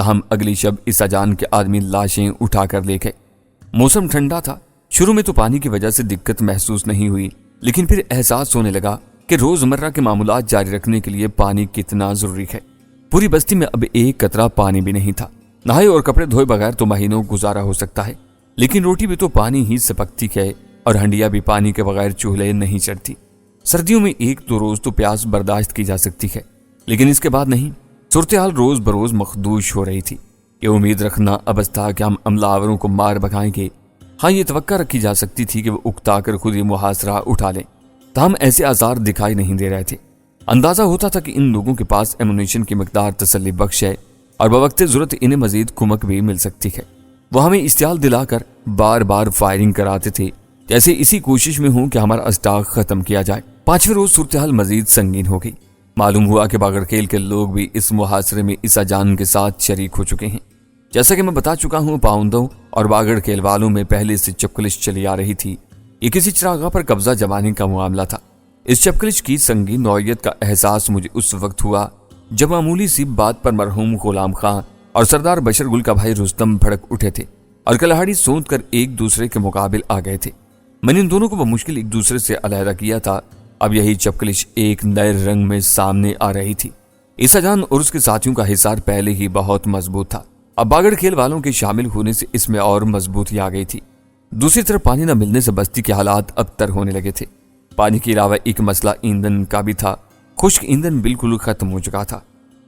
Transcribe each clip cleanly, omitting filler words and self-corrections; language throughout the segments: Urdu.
تاہم اگلی شب عیسیٰ جان کے آدمی لاشیں اٹھا کر لے گئے۔ موسم ٹھنڈا تھا، شروع میں تو پانی کی وجہ سے دقت محسوس نہیں ہوئی، لیکن پھر احساس ہونے لگا کہ روزمرہ کے معمولات جاری رکھنے کے لیے پانی کتنا ضروری ہے۔ پوری بستی میں اب ایک قطرہ پانی بھی نہیں تھا۔ نہائے اور کپڑے دھوئے بغیر تو مہینوں گزارا ہو سکتا ہے، لیکن روٹی بھی تو پانی ہی سے پکتی ہے اور ہنڈیا بھی پانی کے بغیر چولہے نہیں چڑھتی۔ سردیوں میں ایک دو روز تو پیاس برداشت کی جا سکتی ہے، لیکن اس کے بعد نہیں۔ صورتحال روز بروز مخدوش ہو رہی تھی۔ یہ امید رکھنا ابس تھا کہ ہم عملہ آوروں کو مار بھگائیں گے۔ ہاں، یہ توقع رکھی جا سکتی تھی کہ وہ اکتا کر خود ہی محاصرہ اٹھا لیں، تاہم ایسے آثار دکھائی نہیں دے رہے تھے۔ اندازہ ہوتا تھا کہ ان لوگوں کے پاس ایمونیشن کی مقدار تسلی بخش ہے اور بوقت ضرورت انہیں مزید کمک بھی مل سکتی ہے۔ وہ ہمیں اشتعال دلا کر بار بار فائرنگ کراتے تھے، جیسے اسی کوشش میں ہوں کہ ہمارا اسٹاک ختم کیا جائے۔ 5ویں روز صورتحال مزید سنگین ہو گئی۔ معلوم ہوا کہ باگڑکھیل کے لوگ بھی اس محاصرے میں عیسیٰ جان کے ساتھ شریک ہو چکے ہیں۔ جیسا کہ میں بتا چکا ہوں، پاؤندوں اور باگڑکھیل والوں میں پہلے سے چپکلش چلی آ رہی تھی۔ یہ کسی چراغاں پر قبضہ جمانے کا معاملہ تھا۔ اس چپکلش کی سنگین نوعیت کا احساس مجھے اس وقت ہوا جب معمولی سی بات پر مرحوم غلام خان اور سردار بشر گل کا بھائی رستم بھڑک اٹھے تھے اور کلہاڑی سونت کر ایک دوسرے کے مقابل آ گئے تھے۔ میں نے ان دونوں کو بمشکل ایک دوسرے سے علیحدہ کیا تھا۔ اب یہی چپکلش ایک نئے رنگ میں سامنے آ رہی تھی۔ عیسیٰ جان اور اس کے ساتھیوں کا حصار پہلے ہی بہت مضبوط تھا، اب باگڑ کھیل والوں کے شامل ہونے سے اس میں اور مضبوطی آ گئی تھی۔ دوسری طرف پانی نہ ملنے سے بستی کے حالات ابتر ہونے لگے تھے۔ پانی کے علاوہ ایک مسئلہ ایندھن کا بھی تھا۔ خشک ایندھن بالکل ختم ہو چکا تھا۔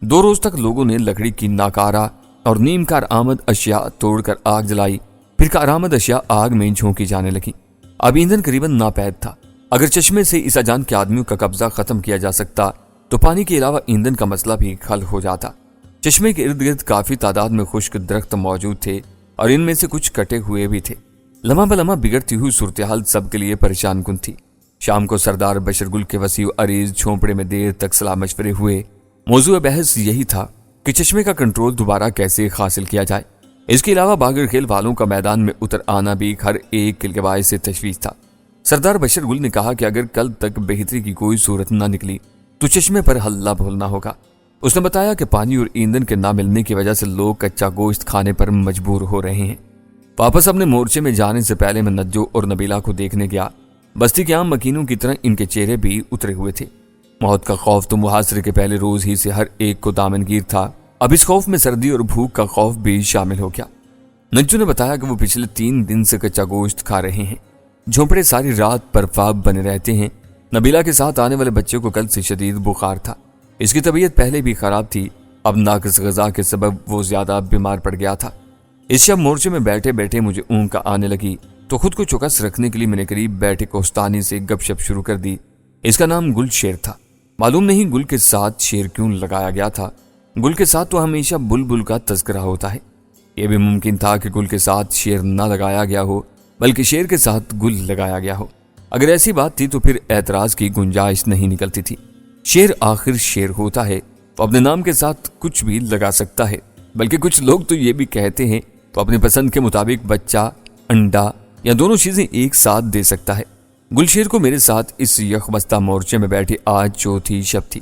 2 روز تک لوگوں نے لکڑی کی ناکارہ اور نیم کار آمد اشیاء توڑ کر آگ جلائی، پھر کارآمد اشیاء آگ میں جھونکی جانے لگی۔ اب ایندھن قریباً ناپید تھا۔ اگر چشمے سے عیسیٰ جان کے آدمیوں کا قبضہ ختم کیا جا سکتا تو پانی کے علاوہ ایندھن کا مسئلہ بھی حل ہو جاتا۔ چشمے کے ارد گرد کافی تعداد میں خشک درخت موجود تھے اور ان میں سے کچھ کٹے ہوئے بھی تھے۔ لمحہ بلمحہ بگڑتی ہوئی صورتحال سب کے لیے پریشان کن تھی۔ شام کو سردار بشر گل کے وسیع عریض جھونپڑے میں دیر تک صلاح مشورے ہوئے۔ موضوع بحث یہی تھا کہ چشمے کا کنٹرول دوبارہ کیسے حاصل کیا جائے۔ اس کے علاوہ باگڑ کھیل والوں کا میدان میں اتر آنا بھی ہر ایک کے باعث سے تشویش تھا۔ سردار بشر گل نے کہا کہ اگر کل تک بہتری کی کوئی صورت نہ نکلی تو چشمے پر حل نہ بھولنا ہوگا۔ اس نے بتایا کہ پانی اور ایندھن کے نہ ملنے کی وجہ سے لوگ کچا گوشت کھانے پر مجبور ہو رہے ہیں۔ واپس اپنے مورچے میں جانے سے پہلے میں نجو اور نبیلہ کو دیکھنے گیا۔ بستی کے عام مکینوں کی طرح ان کے چہرے بھی اترے ہوئے تھے۔ موت کا خوف تو محاصرے کے پہلے روز ہی سے ہر ایک کو دامن گیر تھا، اب اس خوف میں سردی اور بھوک کا خوف بھی شامل ہو گیا۔ نجو نے بتایا کہ وہ پچھلے 3 دن سے کچا گوشت کھا رہے ہیں۔ جھونپڑے ساری رات برفاب بنے رہتے ہیں۔ نبیلہ کے ساتھ آنے والے بچے کو کل سے شدید بخار تھا۔ اس کی طبیعت پہلے بھی خراب تھی، اب ناقص غذا کے سبب وہ زیادہ بیمار پڑ گیا تھا۔ اس شب مورچے میں بیٹھے بیٹھے مجھے اونگ کا آنے لگی تو خود کو چوکس رکھنے کے لیے میں نے قریب بیٹھے کوستانی سے گپ شپ شروع کر دی۔ اس کا نام گل شیر تھا۔ معلوم نہیں گل کے ساتھ شیر کیوں لگایا گیا تھا۔ گل کے ساتھ تو ہمیشہ بلبل کا تذکرہ ہوتا ہے۔ یہ بھی ممکن تھا کہ گل کے ساتھ شیر نہ لگایا گیا ہو بلکہ شیر کے ساتھ گل لگایا گیا ہو۔ اگر ایسی بات تھی تو پھر اعتراض کی گنجائش نہیں نکلتی تھی۔ شیر آخر شیر ہوتا ہے تو اپنے نام کے ساتھ کچھ بھی لگا سکتا ہے، بلکہ کچھ لوگ تو یہ بھی کہتے ہیں تو اپنی پسند کے مطابق بچہ، انڈا یا دونوں چیزیں ایک ساتھ دے سکتا ہے۔ گلشیر کو میرے ساتھ اس یخبستہ مورچے میں بیٹھے آج چوتھی شب تھی۔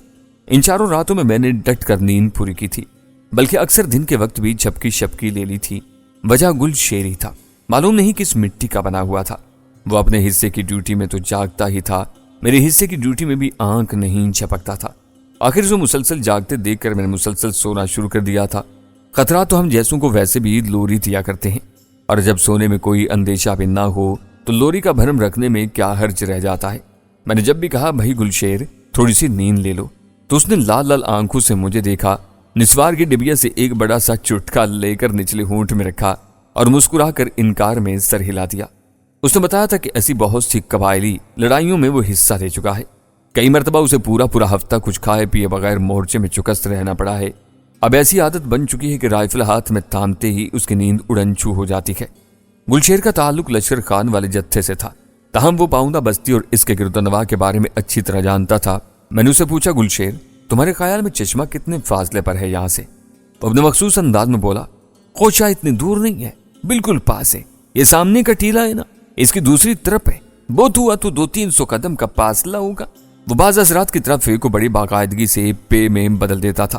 ان 4 راتوں میں نے ڈٹ کر نیند پوری کی تھی، بلکہ اکثر دن کے وقت بھی جھپکی شپکی لے لی تھی۔ وجہ گل شیر ہی تھا۔ معلوم نہیں کس مٹی کا بنا ہوا تھا۔ وہ اپنے حصے کی ڈیوٹی میں تو جاگتا ہی تھا، میرے حصے کی ڈیوٹی میں بھی آنکھ نہیں جھپکتا تھا۔ آخر سے مسلسل جاگتے دیکھ کر میں نے مسلسل سونا شروع کر دیا تھا۔ خطرات تو ہم جیسوں کو ویسے بھی لوری دیا کرتے ہیں، اور جب سونے میں کوئی اندیشہ بھی نہ ہو تو لوری کا بھرم رکھنے میں کیا حرج رہ جاتا ہے۔ میں نے جب بھی کہا بھائی گلشیر تھوڑی سی نیند لے لو تو اس نے لال لال آنکھوں سے مجھے دیکھا، نسوار کی ڈبیا سے ایک بڑا سا چٹکا لے کر نچلے ہونٹ میں رکھا اور مسکرا کر انکار میں سر ہلا دیا۔ اس نے بتایا تھا کہ ایسی بہت سی قبائلی لڑائیوں میں وہ حصہ لے چکا ہے۔ کئی مرتبہ اسے پورا ہفتہ کچھ کھائے پیے بغیر مورچے میں چکست رہنا پڑا ہے۔ اب ایسی عادت بن چکی ہے کہ رائفل ہاتھ میں تھامتے ہی اس کی نیند اڑن چھو ہو جاتی ہے۔ گلشیر کا تعلق لشکر خان والے جتھے سے تھا، تاہم وہ پاؤندہ بستی اور اس کے گرد و نواح کے بارے میں اچھی طرح جانتا تھا۔ میں نے اسے پوچھا گلشیر تمہارے خیال میں چشمہ کتنے فاصلے پر ہے یہاں سے؟ وہ اپنے مخصوص انداز میں بولا خوشا اتنی دور نہیں ہے، بالکل پاس ہے۔ یہ سامنے کا ٹیلا ہے نا، اس کی دوسری طرف ہے، بہت ہوا تو 200-300 قدم کا فاصلہ ہوگا۔ وہ بعض حضرات کی طرف کو بڑی باقاعدگی سے پے میں بدل دیتا تھا۔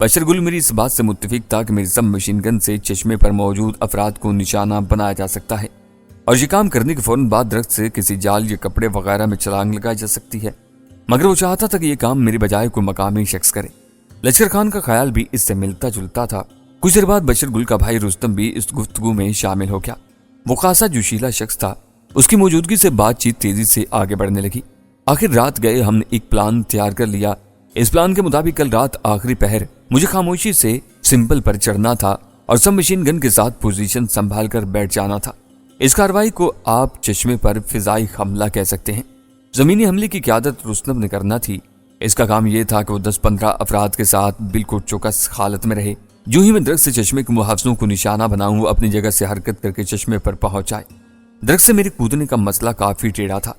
بشر گل میری اس بات سے متفق تھا کہ میری سب مشین گن سے چشمے پر موجود افراد کو نشانہ بنایا جا سکتا ہے اور یہ کام کرنے کے فوراً بعد درخت سے کسی جال یا کپڑے وغیرہ میں چھلانگ لگائی جا سکتی ہے، مگر وہ چاہتا تھا کہ یہ کام میری بجائے کوئی مقامی شخص کرے۔ لشکر خان کا خیال بھی اس سے ملتا جلتا تھا۔ کچھ دیر بعد بشر گل کا بھائی رستم بھی اس گفتگو میں شامل ہو گیا۔ وہ خاصا جوشیلا شخص تھا، اس کی موجودگی سے بات چیت تیزی سے آگے بڑھنے لگی۔ آخر رات گئے ہم نے ایک پلان تیار کر لیا۔ اس پلان کے مطابق کل رات آخری پہر مجھے خاموشی سے سمبل پر چڑھنا تھا اور سب مشین گن کے ساتھ پوزیشن سنبھال کر بیٹھ جانا تھا۔ اس کارروائی کو آپ چشمے پر فضائی حملہ کہہ سکتے ہیں۔ زمینی حملے کی قیادت رستم نے کرنا تھی۔ اس کا کام یہ تھا کہ وہ 10-15 افراد کے ساتھ بالکل چوکس حالت میں رہے۔ جو ہی میں درخت سے چشمے کے محافظوں کو نشانہ بناؤں، وہ اپنی جگہ سے حرکت کر کے چشمے پر پہنچ جائے۔ درخت سے میرے کودنے کا مسئلہ کافی ٹیڑھا تھا۔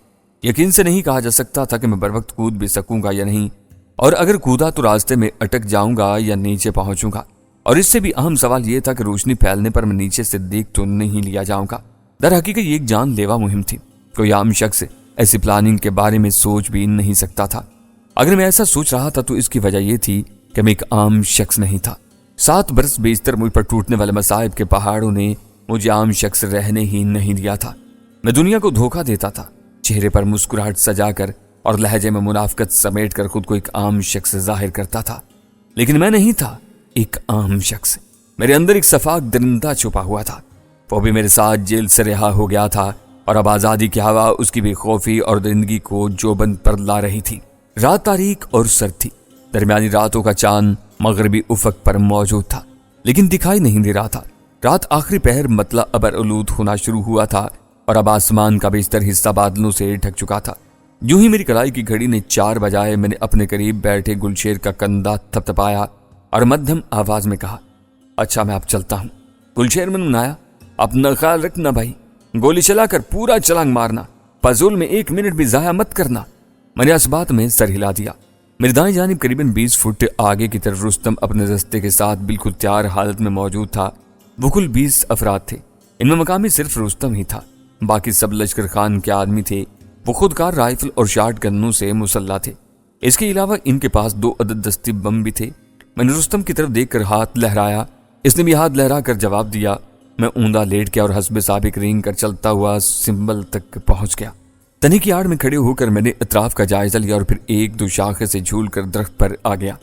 یقین سے نہیں کہا جا سکتا تھا کہ میں بروقت کود بھی سکوں گا یا نہیں، اور اگر کودا تو راستے میں اٹک جاؤں گا یا نیچے پہنچوں گا، اور اس سے بھی اہم سوال یہ تھا کہ روشنی پھیلنے پر میں نیچے سے دیکھ تو نہیں لیا جاؤں گا۔ در حقیقت یہ ایک جان لیوا مہم تھی۔ کوئی عام شخص ایسی پلاننگ کے بارے میں سوچ بھی نہیں سکتا تھا۔ اگر میں ایسا سوچ رہا تھا تو اس کی وجہ یہ تھی کہ میں ایک عام شخص نہیں تھا۔ 7 برس بیشتر مجھ پر ٹوٹنے والے مصائب کے پہاڑوں نے مجھے عام شخص رہنے ہی نہیں دیا تھا۔ میں دنیا کو دھوکہ دیتا تھا، چہرے پر مسکراہٹ سجا کر اور لہجے میں منافقت سمیٹ کر خود کو ایک عام شخص ظاہر کرتا تھا، لیکن میں نہیں تھا ایک عام شخص۔ میرے اندر ایک صفاق درندہ چھپا ہوا تھا۔ وہ بھی میرے ساتھ جیل سے رہا ہو گیا تھا، اور اب آزادی کی ہوا اس کی بے خوفی اور درندگی کو جوبند پر لا رہی تھی۔ رات تاریک اور سرد تھی۔ درمیانی راتوں کا چاند مغربی افق پر موجود تھا، لیکن دکھائی نہیں دے رہا تھا۔ رات آخری پہر مطلع ابر آلود ہونا شروع ہوا تھا، اور اب آسمان کا بیشتر حصہ بادلوں سے ڈھک چکا تھا۔ یوں ہی میری کلائی کی گھڑی نے 4 بجائے، میں نے اپنے قریب بیٹھے گلشیر کا کندھا تھپتھپایا اور مدھم آواز میں کہا، اچھا میں اب چلتا ہوں۔ گلشیر میں منایا، اپنا خیال رکھنا بھائی، گولی چلا کر پورا چھلانگ مارنا، فضول میں 1 منٹ بھی ضائع مت کرنا۔ میں نے اس بات میں سر ہلا دیا۔ میری دائیں جانب قریب 20 فٹ آگے کی طرف رستم اپنے دستے کے ساتھ بالکل تیار حالت میں موجود تھا۔ وہ کل 20 افراد تھے، ان میں مقامی صرف رستم ہی تھا، باقی سب لشکر خان کے آدمی تھے۔ وہ خودکار رائفل اور شارٹ گنوں سے مسلح تھے۔ اس کے علاوہ ان کے پاس 2 عدد دستی بم بھی تھے۔ میں نے رستم کی طرف دیکھ کر ہاتھ لہرایا، اس نے بھی ہاتھ لہرا کر جواب دیا۔ میں اوندا لیٹ کے اور حسب سابق رینگ کر چلتا ہوا سمبل تک پہنچ گیا۔ تنی کی آڑ میں کھڑے ہو کر میں نے اطراف کا جائزہ لیا اور پھر 1-2 شاخے سے جھول کر درخت پر آ گیا۔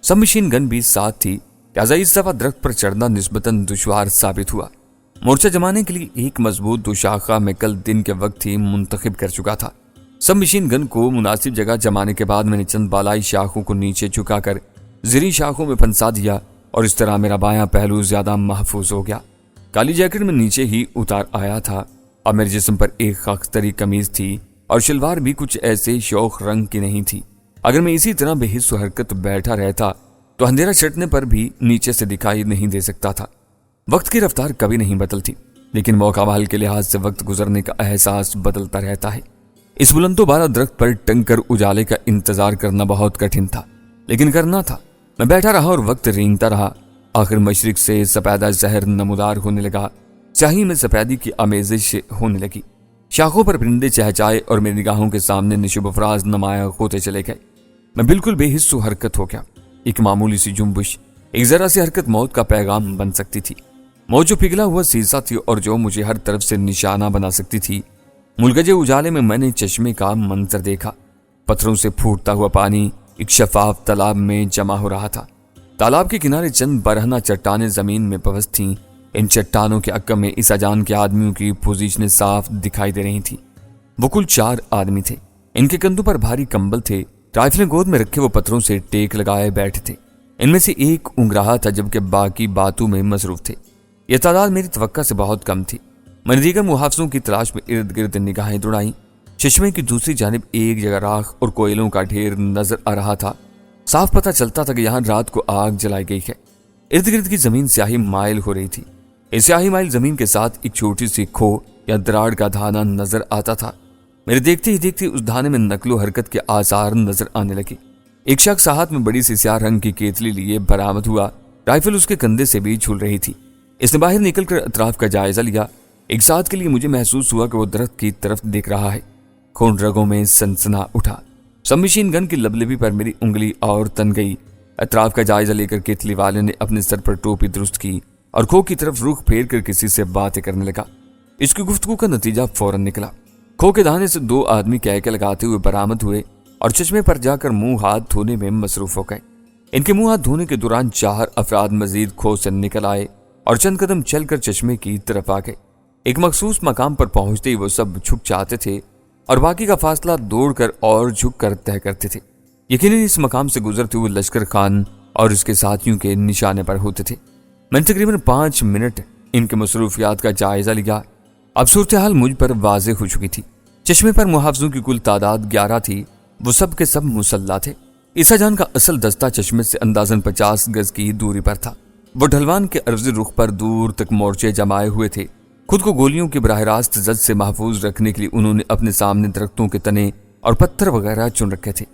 سب مشین گن بھی ساتھ تھی، لہٰذا اس دفعہ درخت پر چڑھنا نسبتاً دشوار ثابت ہوا۔ مورچہ جمانے کے لیے ایک مضبوط 2 شاخہ میں کل دن کے وقت ہی منتخب کر چکا تھا۔ سب مشین گن کو مناسب جگہ جمانے کے بعد میں نے چند بالائی شاخوں کو نیچے جھکا کر زیریں شاخوں میں پھنسا دیا، اور اس طرح میرا بایاں پہلو زیادہ محفوظ ہو گیا۔ کالی جیکٹ میں نیچے ہی اتار آیا تھا، اور میرے جسم پر ایک خاکستری قمیض تھی اور شلوار بھی کچھ ایسے شوخ رنگ کی نہیں تھی۔ اگر میں اسی طرح بے حس و حرکت بیٹھا رہتا تو اندھیرا چٹنے پر بھی نیچے سے دکھائی نہیں دے سکتا تھا۔ وقت کی رفتار کبھی نہیں بدلتی، لیکن موقع محل کے لحاظ سے وقت گزرنے کا احساس بدلتا رہتا ہے۔ اس بلند و بالا درخت پر ٹنگ کر اجالے کا انتظار کرنا بہت کٹھن تھا، لیکن کرنا تھا۔ میں بیٹھا رہا اور وقت رینگتا رہا۔ آخر مشرق سے سفیدہ زہر نمودار ہونے لگا، سیاہی میں سفیدی کی آمیزش ہونے لگی۔ شاخوں پر پرندے چہچائے اور میری نگاہوں کے سامنے نشو و فراز نمایاں ہوتے چلے گئے۔ میں بالکل بے حس و حرکت ہو گیا۔ ایک معمولی سی جنبش، ایک ذرا سی حرکت موت کا پیغام بن سکتی تھی۔ موت جو پگھلا ہوا سیسا تھی اور جو مجھے ہر طرف سے نشانہ بنا سکتی تھی۔ ملگجے اجالے میں نے چشمے کا منظر دیکھا۔ پتھروں سے پھوٹتا ہوا پانی ایک شفاف تالاب میں جمع ہو رہا تھا۔ تالاب کے کنارے چند برہنہ چٹانیں زمین میں پوست تھیں۔ ان چٹانوں کے عقب میں اس اجان کے آدمیوں کی پوزیشنیں صاف دکھائی دے رہی تھیں۔ وہ کل 4 آدمی تھے۔ ان کے کندھوں پر بھاری کمبل تھے، رائفلیں گود میں رکھے وہ پتھروں سے ٹیک لگائے بیٹھے تھے۔ ان میں سے ایک اونگ رہا تھا جبکہ باقی باتوں میں مصروف تھے۔ یہ تعداد میری توقع سے بہت کم تھی۔ میں نے دیگر محافظوں کی تلاش میں ارد گرد نگاہیں دوڑائیں۔ چشمے کی دوسری جانب ایک جگہ راکھ اور کوئلوں کا ڈھیر نظر آ رہا تھا۔ صاف پتہ چلتا تھا کہ یہاں رات کو آگ جلائی گئی ہے۔ ارد گرد کی زمین سیاہی مائل ہو رہی تھی۔ اس سیاہی مائل زمین کے ساتھ ایک چھوٹی سی کھو یا دراڑ کا دھانا نظر آتا تھا۔ میرے دیکھتے ہی دیکھتے اس دھانے میں نقل و حرکت کے آثار نظر آنے لگے۔ ایک شخص ہاتھ میں بڑی سی سیاہ رنگ کی کیتلی لیے برآمد ہوا، رائفل اس کے کندھے سے بھی جھول رہی تھی۔ اس نے باہر نکل کر اطراف کا جائزہ لیا۔ ایک ساتھ کے لیے مجھے محسوس ہوا کہ وہ درخت کی طرف دیکھ رہا ہے۔ خون رگوں میں سنسنا اٹھا۔ سب مشین گن کی لبلبی پر میری انگلی اور تن گئی۔ اطراف کا جائزہ لے کر کیتلی والے نے اپنے سر پر ٹوپی درست کی اور کھو کی طرف رخ پھیر کر کسی سے باتیں کرنے لگا۔ اس کی گفتگو کا نتیجہ فوراً نکلا۔ کھو کے دانے سے 2 آدمی کہکے لگاتے ہوئے برآمد ہوئے اور چشمے پر جا کر منہ ہاتھ دھونے میں مصروف ہو گئے۔ ان کے منہ ہاتھ دھونے کے دوران 4 افراد مزید کھو سے نکل آئے اور چند قدم چل کر چشمے کی طرف آ گئے۔ ایک مخصوص مقام پر پہنچتے ہی وہ سب جھک جاتے تھے اور باقی کا فاصلہ دوڑ کر اور جھک کر طے کرتے تھے۔ یقیناً اس مقام سے گزرتے ہوئے لشکر خان اور اس کے ساتھیوں کے نشانے پر ہوتے تھے۔ میں نے تقریباً 5 منٹ ان کے مصروفیات کا جائزہ لیا۔ اب صورتحال مجھ پر واضح ہو چکی تھی۔ چشمے پر محافظوں کی کل تعداد 11 تھی۔ وہ سب کے سب مسلح تھے۔ عیسیٰ جان کا اصل دستہ چشمے سے اندازاً 50 گز کی دوری پر تھا۔ وہ ڈھلوان کے عرضی رخ پر دور تک مورچے جمائے ہوئے تھے۔ خود کو گولیوں کے براہ راست زد سے محفوظ رکھنے کے لیے انہوں نے اپنے سامنے درختوں کے تنے اور پتھر وغیرہ چن رکھے تھے۔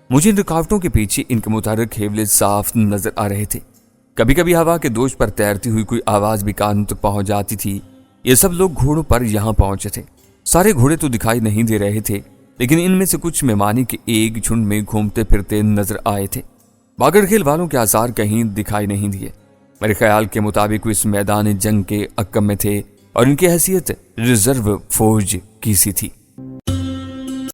مجھے ان رکاوٹوں کے پیچھے ان کے متحرک ہیولے صاف نظر آ رہے تھے۔ کبھی کبھی ہوا کے دوش پر تیرتی ہوئی کوئی آواز بھی کانوں تک پہنچ جاتی تھی۔ یہ سب لوگ گھوڑوں پر یہاں پہنچے تھے۔ سارے گھوڑے تو دکھائی نہیں دے رہے تھے، لیکن ان میں سے کچھ مہمانی کے ایک جھنڈ میں گھومتے پھرتے نظر آئے تھے۔ باگڑ کھیل والوں کے آثار کہیں دکھائی نہیں دیے۔ میرے خیال کے مطابق وہ اس میدان جنگ کے عقب میں تھے اور ان کی حیثیت ریزرو فوج کی سی تھی۔